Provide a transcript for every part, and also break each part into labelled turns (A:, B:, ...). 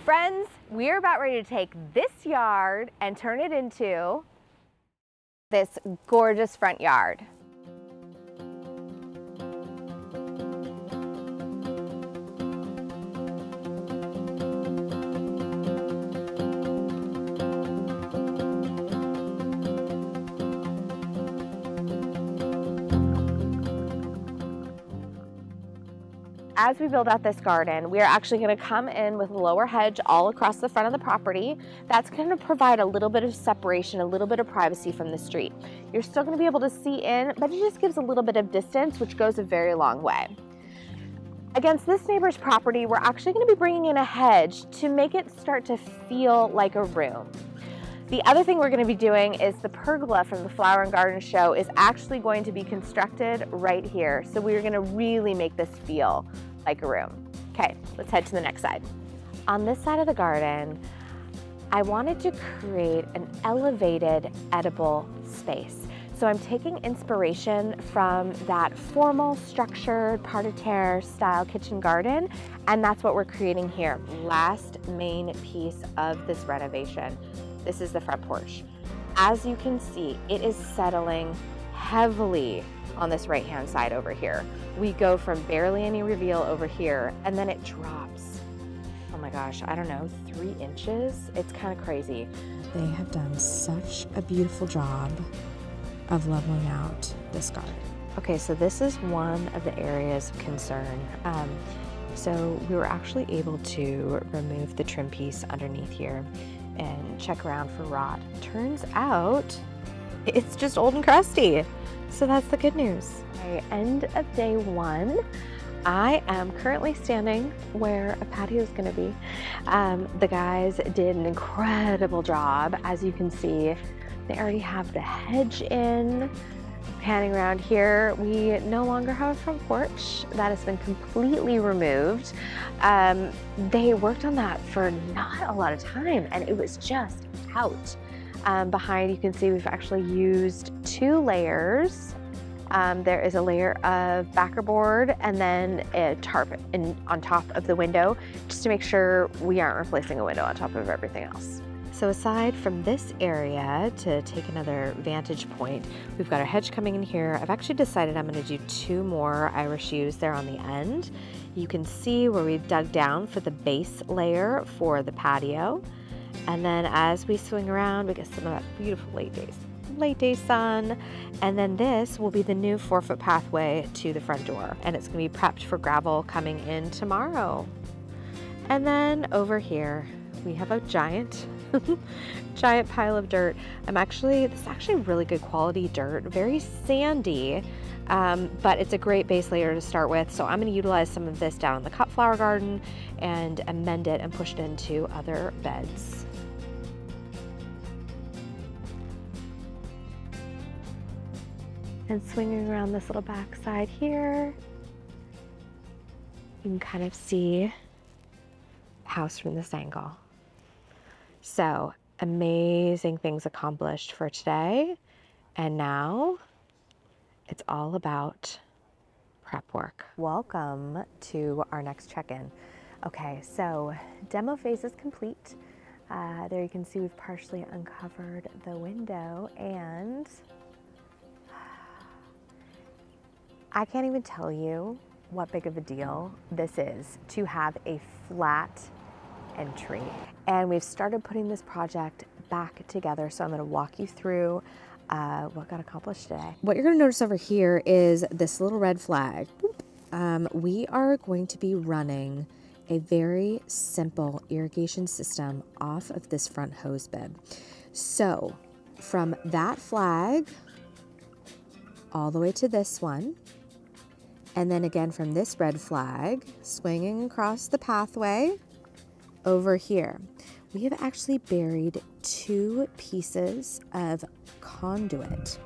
A: Friends, we're about ready to take this yard and turn it into this gorgeous front yard. As we build out this garden, we are actually going to come in with a lower hedge all across the front of the property. That's going to provide a little bit of separation, a little bit of privacy from the street. You're still going to be able to see in, but it just gives a little bit of distance, which goes a very long way. Against this neighbor's property, we're actually going to be bringing in a hedge to make it start to feel like a room. The other thing we're going to be doing is the pergola from the Flower and Garden Show is actually going to be constructed right here. So we're going to really make this feel like a room. Okay, let's head to the next side. On this side of the garden, I wanted to create an elevated edible space. So I'm taking inspiration from that formal, structured, parterre style kitchen garden, and that's what we're creating here. Last main piece of this renovation. This is the front porch. As you can see, it is settling heavily on this right-hand side over here. We go from barely any reveal over here, and then it drops. Oh my gosh, I don't know, 3 inches? It's kind of crazy.
B: They have done such a beautiful job of leveling out this garden.
A: Okay, so this is one of the areas of concern. So we were actually able to remove the trim piece underneath here and check around for rot. Turns out it's just old and crusty. So that's the good news. Okay, end of day 1. I am currently standing where a patio is going to be. The guys did an incredible job. As you can see, they already have the hedge in. Panning around here, we no longer have a front porch. That has been completely removed. They worked on that for not a lot of time, and it was just out. Behind, you can see we've actually used 2 layers. There is a layer of backer board and then a tarp on top of the window, just to make sure we aren't replacing a window on top of everything else. So aside from this area, to take another vantage point, we've got our hedge coming in here. I've actually decided I'm going to do 2 more Irish yews there on the end. You can see where we've dug down for the base layer for the patio. And then as we swing around, we get some of that beautiful late day sun. And then this will be the new 4-foot pathway to the front door. And it's going to be prepped for gravel coming in tomorrow. And then over here, we have a giant pile of dirt. This is actually really good quality dirt, very sandy, but it's a great base layer to start with. So I'm going to utilize some of this down in the cut flower garden and amend it and push it into other beds. And swinging around this little back side here, you can kind of see the house from this angle. So amazing things accomplished for today. And now it's all about prep work. Welcome to our next check-in. Okay, so demo phase is complete. There you can see we've partially uncovered the window, and I can't even tell you what big of a deal this is to have a flat entry. And we've started putting this project back together, so I'm going to walk you through what got accomplished today.
B: What you're going to notice over here is this little red flag. We are going to be running a very simple irrigation system off of this front hose bib. So from that flag all the way to this one, and then again from this red flag, swinging across the pathway over here, we have actually buried 2 pieces of conduit.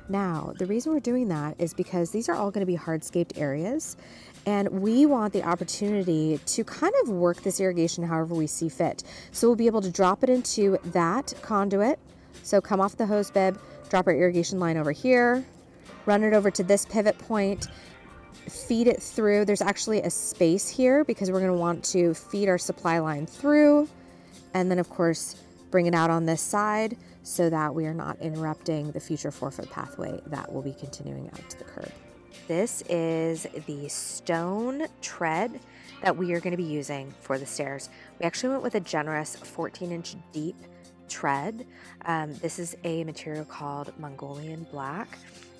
B: Now, the reason we're doing that is because these are all going to be hardscaped areas, and we want the opportunity to kind of work this irrigation however we see fit. So we'll be able to drop it into that conduit. So come off the hose bib, drop our irrigation line over here, run it over to this pivot point, feed it through. There's actually a space here because we're going to want to feed our supply line through, and then of course bring it out on this side so that we are not interrupting the future 4-foot pathway that will be continuing out to the curb. This is the stone tread that we are going to be using for the stairs. We actually went with a generous 14-inch deep tread. This is a material called Mongolian Black,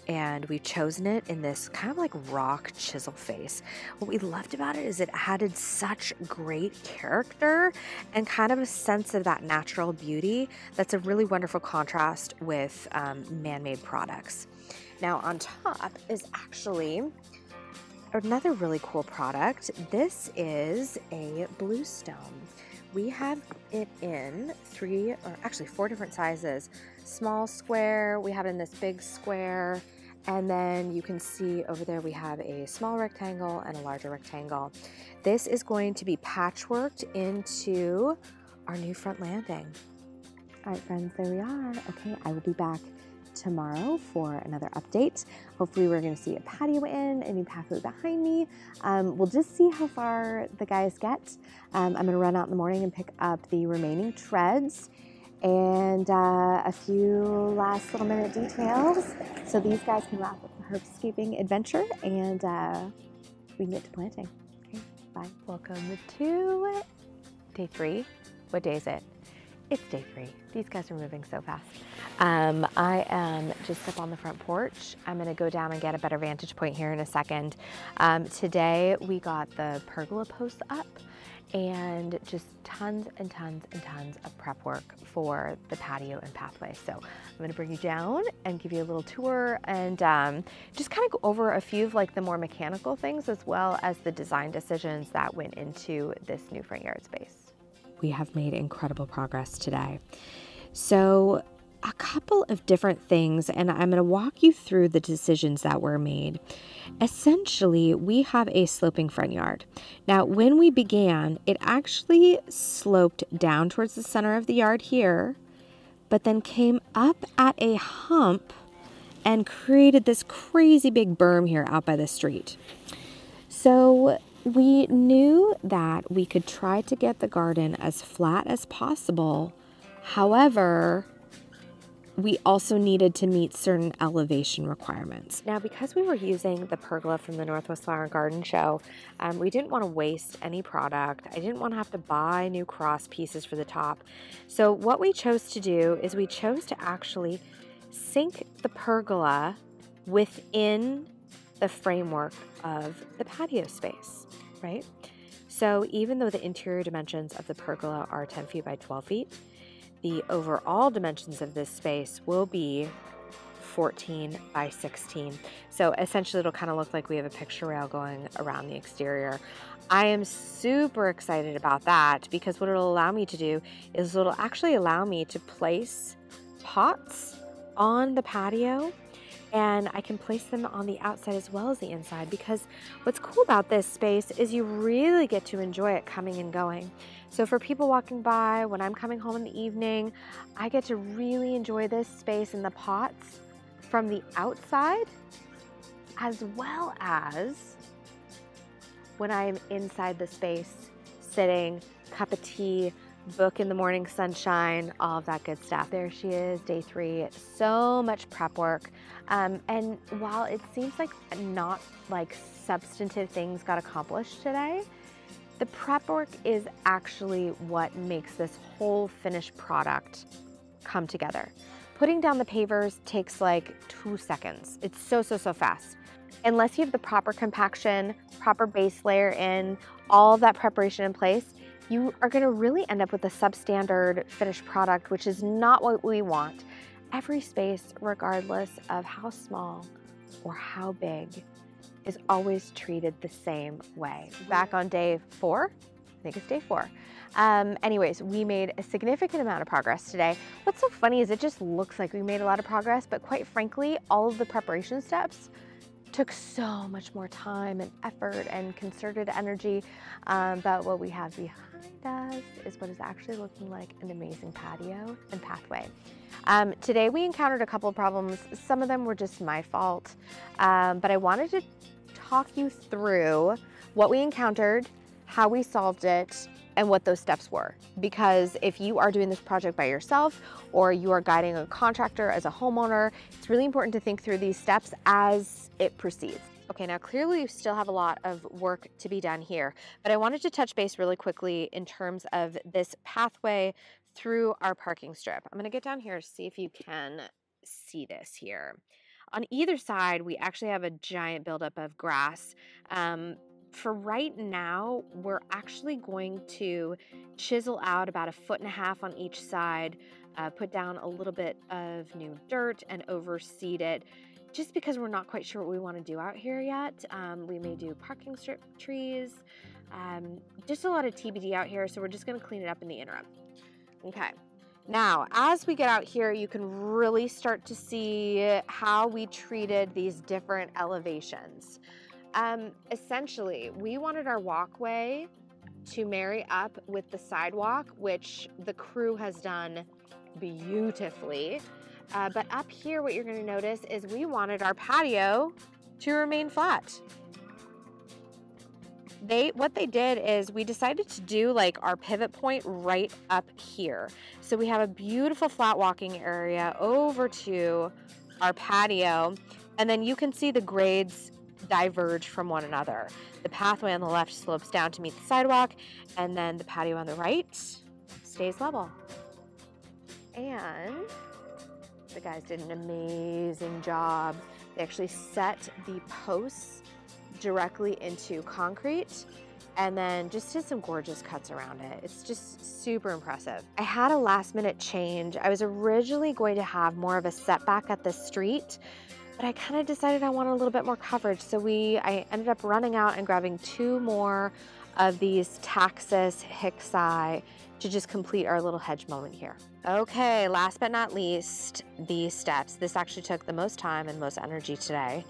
B: and we've chosen it in this kind of like rock chisel face. What we loved about it is it added such great character and kind of a sense of that natural beauty that's a really wonderful contrast with man-made products. Now on top is actually another really cool product. This is a bluestone. We have it in 4 different sizes. Small square, we have it in this big square, and then you can see over there we have a small rectangle and a larger rectangle. This is going to be patchworked into our new front landing. All right, friends, there we are. Okay, I will be back tomorrow for another update. Hopefully we're going to see a patio in, a new pathway behind me. We'll just see how far the guys get. I'm going to run out in the morning and pick up the remaining treads and a few last little minute details so these guys can wrap up the hardscaping adventure and we can get to planting. Okay, bye. Welcome to day 3. What day is it? It's day 3. These guys are moving so fast. I am just up on the front porch. I'm gonna go down and get a better vantage point here in a second. Today we got the pergola posts up and just tons and tons and tons of prep work for the patio and pathway. So I'm gonna bring you down and give you a little tour and just kind of go over a few of like the more mechanical things as well as the design decisions that went into this new front yard space. We have made incredible progress today. So a couple of different things, and I'm going to walk you through the decisions that were made. Essentially, we have a sloping front yard. Now, when we began, it actually sloped down towards the center of the yard here, but then came up at a hump and created this crazy big berm here out by the street. So we knew that we could try to get the garden as flat as possible. However, we also needed to meet certain elevation requirements. Now, because we were using the pergola from the Northwest Flower and Garden Show, we didn't want to waste any product. I didn't want to have to buy new cross pieces for the top. So what we chose to do is we chose to actually sink the pergola within the framework of the patio space, right? So even though the interior dimensions of the pergola are 10 feet by 12 feet, the overall dimensions of this space will be 14 by 16. So essentially it'll kind of look like we have a picture rail going around the exterior. I am super excited about that because what it'll allow me to do is it'll actually allow me to place pots on the patio, and I can place them on the outside as well as the inside, because what's cool about this space is you really get to enjoy it coming and going. So for people walking by, when I'm coming home in the evening, I get to really enjoy this space and the pots from the outside, as well as when I'm inside the space, sitting, cup of tea, book in the morning sunshine, all of that good stuff. There she is, day 3. So much prep work. And while it seems like not like substantive things got accomplished today, the prep work is actually what makes this whole finished product come together. Putting down the pavers takes like 2 seconds. It's so fast. Unless you have the proper compaction, proper base layer in, all of that preparation in place, you are going to really end up with a substandard finished product, which is not what we want. Every space, regardless of how small or how big, is always treated the same way. Back on day 4, I think it's day 4. Anyways, we made a significant amount of progress today. What's so funny is it just looks like we made a lot of progress, but quite frankly, all of the preparation steps took so much more time and effort and concerted energy, but what we have behind us is what is actually looking like an amazing patio and pathway. Today we encountered a couple of problems. Some of them were just my fault, but I wanted to
A: talk you through what we encountered, how we solved it, and what those steps were. Because if you are doing this project by yourself or you are guiding a contractor as a homeowner, it's really important to think through these steps as it proceeds. Okay, now clearly you still have a lot of work to be done here, but I wanted to touch base really quickly in terms of this pathway through our parking strip. I'm gonna get down here to see if you can see this here. On either side, we actually have a giant buildup of grass. For right now, we're actually going to chisel out about 1.5 feet on each side, put down a little bit of new dirt and overseed it, just because we're not quite sure what we want to do out here yet. We may do parking strip trees, just a lot of TBD out here, so we're just going to clean it up in the interim. Okay. Now, as we get out here, you can really start to see how we treated these different elevations. Essentially, we wanted our walkway to marry up with the sidewalk, which the crew has done beautifully. But up here, what you're going to notice is we wanted our patio to remain flat. What they did is we decided to do like our pivot point right up here. So we have a beautiful flat walking area over to our patio, and then you can see the grades diverge from one another. The pathway on the left slopes down to meet the sidewalk, and then the patio on the right stays level. And the guys did an amazing job. They actually set the posts directly into concrete and then just did some gorgeous cuts around it. It's just super impressive. I had a last minute change. I was originally going to have more of a setback at the street, but I kind of decided I wanted a little bit more coverage. So I ended up running out and grabbing 2 more of these Taxus Hicksii to just complete our little hedge moment here. Okay, last but not least, these steps. This actually took the most time and most energy today.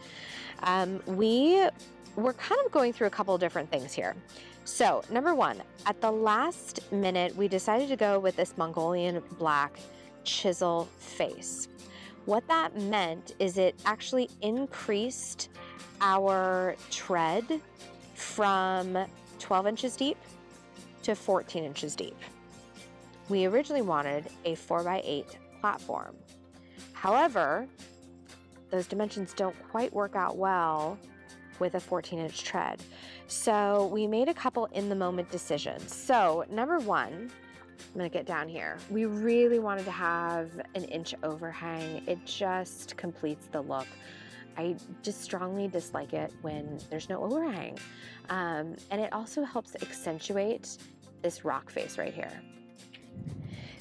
A: We're kind of going through a couple of different things here. So number 1, at the last minute, we decided to go with this Mongolian Black chisel face. What that meant is it actually increased our tread from 12 inches deep to 14 inches deep. We originally wanted a 4x8 platform. However, those dimensions don't quite work out well with a 14-inch tread. So we made a couple in-the-moment decisions. So number 1, I'm gonna get down here. We really wanted to have an inch overhang. It just completes the look. I just strongly dislike it when there's no overhang. And it also helps accentuate this rock face right here.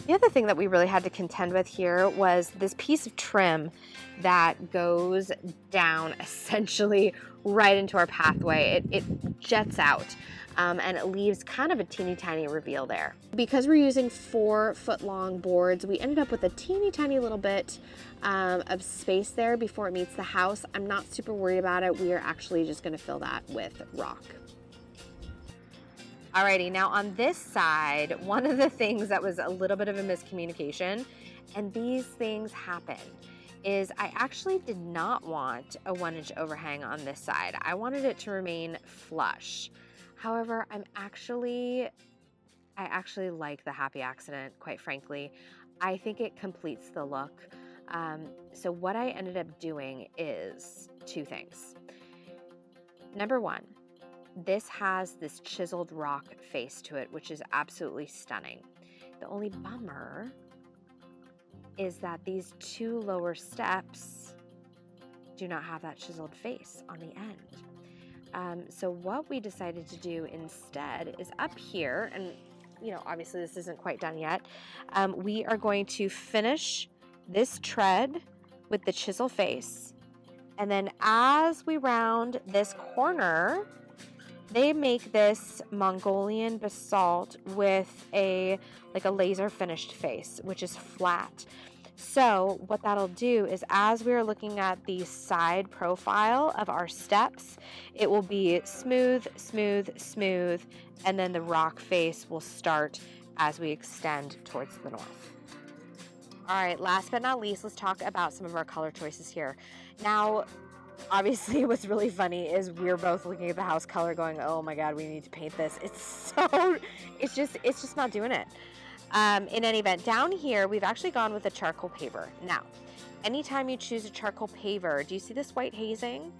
A: The other thing that we really had to contend with here was this piece of trim that goes down essentially right into our pathway. It jets out and it leaves kind of a teeny tiny reveal there. Because we're using 4-foot-long boards, we ended up with a teeny tiny little bit of space there before it meets the house. I'm not super worried about it. We are actually just going to fill that with rock. Alrighty, now on this side, one of the things that was a little bit of a miscommunication, and these things happen, is I actually did not want a 1-inch overhang on this side. I wanted it to remain flush. However, I actually like the happy accident, quite frankly. I think it completes the look. So what I ended up doing is 2 things. Number 1, this has this chiseled rock face to it, which is absolutely stunning. The only bummer is that these 2 lower steps do not have that chiseled face on the end. So what we decided to do instead is up here, and obviously this isn't quite done yet, we are going to finish this tread with the chisel face, and then as we round this corner, they make this Mongolian basalt with a laser finished face, which is flat. So what that'll do is as we're looking at the side profile of our steps, it will be smooth, smooth, smooth, and then the rock face will start as we extend towards the north. All right, last but not least, let's talk about some of our color choices here. Now, obviously what's really funny is we're both looking at the house color going, oh my God, we need to paint this. It's just not doing it. In any event, down here, we've actually gone with a charcoal paver. Now, anytime you choose a charcoal paver, do you see this white hazing?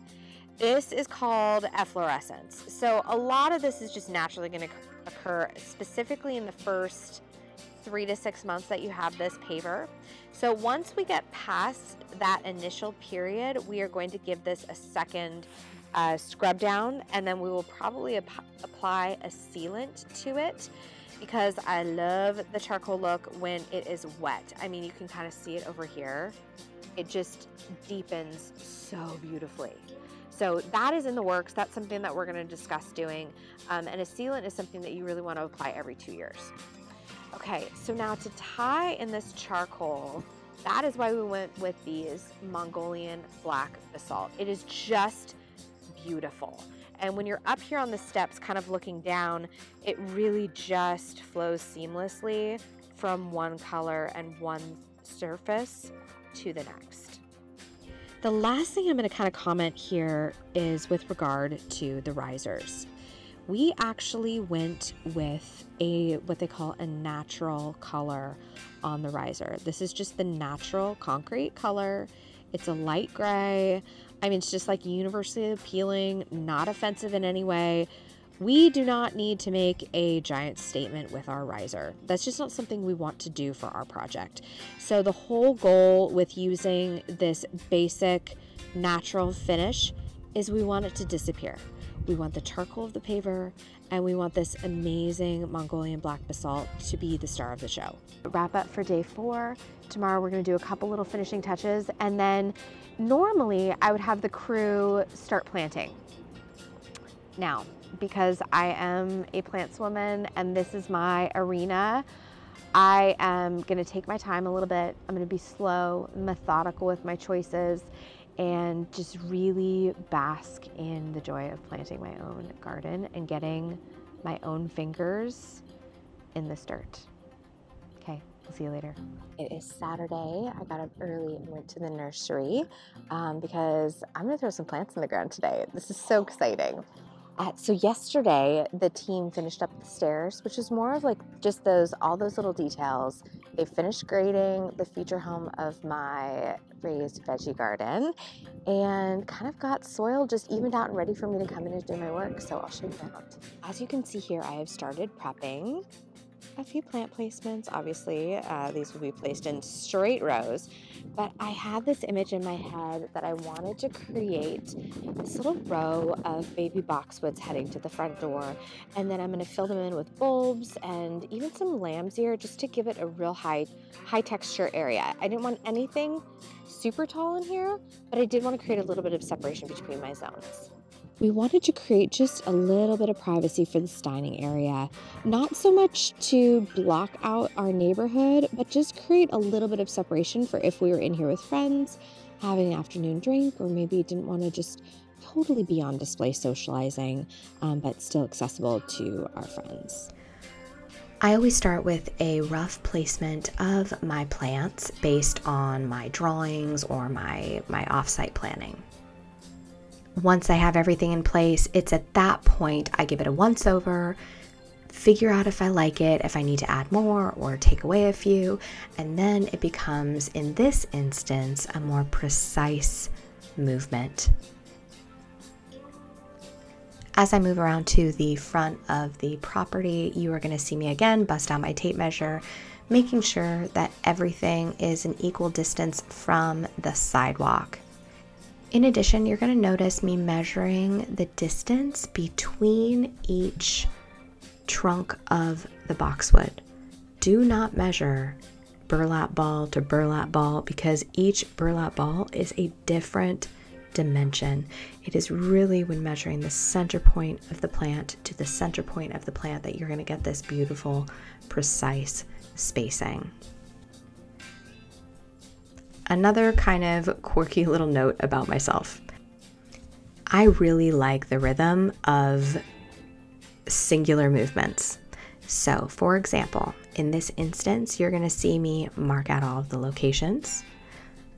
A: This is called efflorescence. So a lot of this is just naturally going to occur specifically in the first 3 to 6 months that you have this paver. So once we get past that initial period, we are going to give this a second scrub down, and then we will probably apply a sealant to it, because I love the charcoal look when it is wet. I mean, you can kind of see it over here. It just deepens so beautifully. So that is in the works. That's something that we're going to discuss doing. And a sealant is something that you really want to apply every 2 years. Okay, so now to tie in this charcoal, that is why we went with these Mongolian Black Basalt. It is just beautiful. And when you're up here on the steps kind of looking down, it really just flows seamlessly from one color and one surface to the next. The last thing I'm going to kind of comment here is with regard to the risers. We actually went with what they call a natural color on the riser. This is just the natural concrete color. It's a light gray. I mean, it's just like universally appealing, not offensive in any way. We do not need to make a giant statement with our riser. That's just not something we want to do for our project. So the whole goal with using this basic natural finish is we want it to disappear. We want the charcoal of the paver, and we want this amazing Mongolian Black Basalt to be the star of the show. Wrap up for day 4. Tomorrow we're going to do a couple little finishing touches, and then normally I would have the crew start planting. Now, because I am a plants woman and this is my arena, I am going to take my time a little bit. I'm going to be slow, methodical with my choices, and just really bask in the joy of planting my own garden and getting my own fingers in this dirt. Okay, we'll see you later. It is Saturday. I got up early and went to the nursery because I'm gonna throw some plants in the ground today. This is so exciting. So yesterday, the team finished up the stairs, which is more of like just all those little details. They finished grading the feature home of my raised veggie garden and kind of got soil just evened out and ready for me to come in and do my work. So I'll show you around. As you can see here, I have started prepping a few plant placements. Obviously, these will be placed in straight rows, but I had this image in my head that I wanted to create this little row of baby boxwoods heading to the front door, and then I'm going to fill them in with bulbs and even some lamb's ear just to give it a real high texture area. I didn't want anything super tall in here, but I did want to create a little bit of separation between my zones. We wanted to create just a little bit of privacy for the dining area, not so much to block out our neighborhood, but just create a little bit of separation for if we were in here with friends, having an afternoon drink, or maybe didn't want to just totally be on display socializing, but still accessible to our friends. I always start with a rough placement of my plants based on my drawings or my off-site planning. Once I have everything in place, it's at that point I give it a once over, figure out if I like it, if I need to add more or take away a few, and then it becomes, in this instance, a more precise movement. As I move around to the front of the property, you are going to see me again bust out my tape measure, making sure that everything is an equal distance from the sidewalk. In addition, you're going to notice me measuring the distance between each trunk of the boxwood. Do not measure burlap ball to burlap ball because each burlap ball is a different dimension. It is really when measuring the center point of the plant to the center point of the plant that you're going to get this beautiful, precise spacing. Another kind of quirky little note about myself. I really like the rhythm of singular movements. So, for example, in this instance, you're going to see me mark out all of the locations,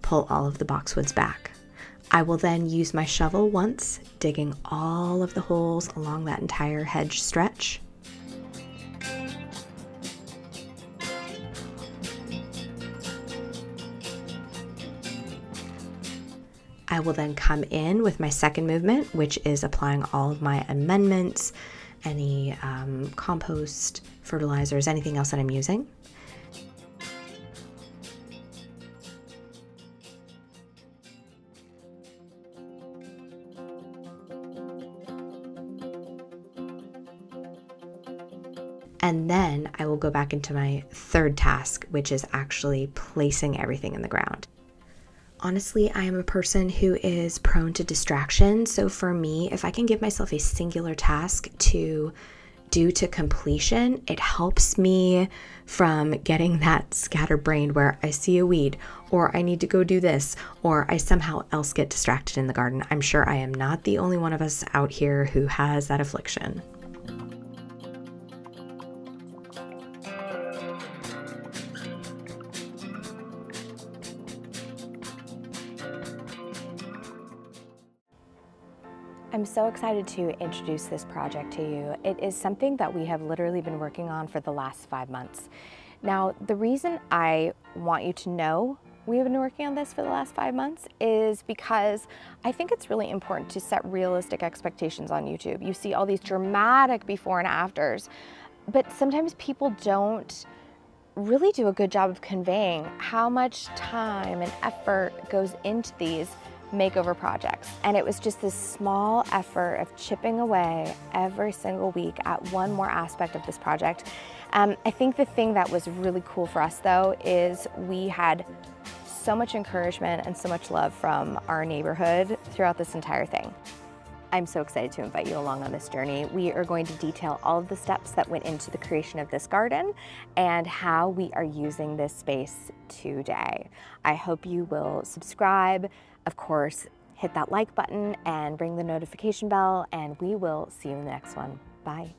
A: pull all of the boxwoods back. I will then use my shovel once, digging all of the holes along that entire hedge stretch. I will then come in with my second movement, which is applying all of my amendments, any compost, fertilizers, anything else that I'm using. And then I will go back into my third task, which is actually placing everything in the ground. Honestly, I am a person who is prone to distraction. So for me, if I can give myself a singular task to do to completion, it helps me from getting that scatterbrained where I see a weed, or I need to go do this, or I somehow else get distracted in the garden. I'm sure I am not the only one of us out here who has that affliction. I'm so excited to introduce this project to you. It is something that we have literally been working on for the last 5 months. Now, the reason I want you to know we've been working on this for the last 5 months is because I think it's really important to set realistic expectations on YouTube. You see all these dramatic before and afters, but sometimes people don't really do a good job of conveying how much time and effort goes into these makeover projects. And it was just this small effort of chipping away every single week at one more aspect of this project. I think the thing that was really cool for us though is we had so much encouragement and so much love from our neighborhood throughout this entire thing. I'm so excited to invite you along on this journey. We are going to detail all of the steps that went into the creation of this garden and how we are using this space today. I hope you will subscribe, of course, hit that like button and ring the notification bell, and we will see you in the next one. Bye.